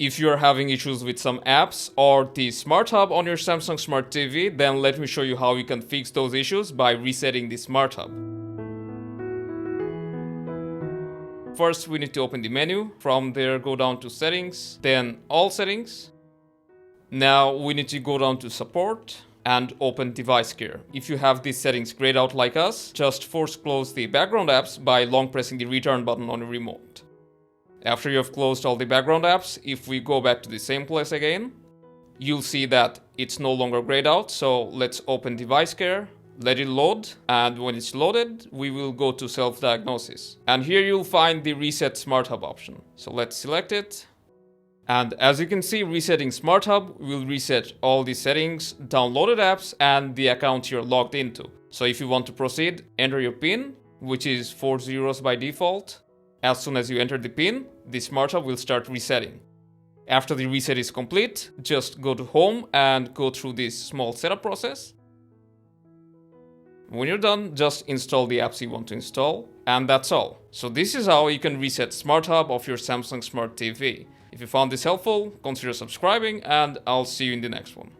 If you're having issues with some apps or the Smart Hub on your Samsung Smart TV, then let me show you how you can fix those issues by resetting the Smart Hub. First, we need to open the menu. From there, go down to Settings, then All Settings. Now we need to go down to Support and open Device Care. If you have these settings grayed out like us, just force close the background apps by long pressing the return button on your remote. After you have closed all the background apps, if we go back to the same place again, you'll see that it's no longer grayed out. So let's open Device Care, let it load, and when it's loaded, we will go to Self-Diagnosis. And here you'll find the Reset Smart Hub option. So let's select it. And as you can see, resetting Smart Hub will reset all the settings, downloaded apps, and the account you're logged into. So if you want to proceed, enter your PIN, which is 4 zeros by default. As soon as you enter the PIN, the Smart Hub will start resetting. After the reset is complete, just go to Home and go through this small setup process. When you're done, just install the apps you want to install, and that's all. So this is how you can reset Smart Hub of your Samsung Smart TV. If you found this helpful, consider subscribing, and I'll see you in the next one.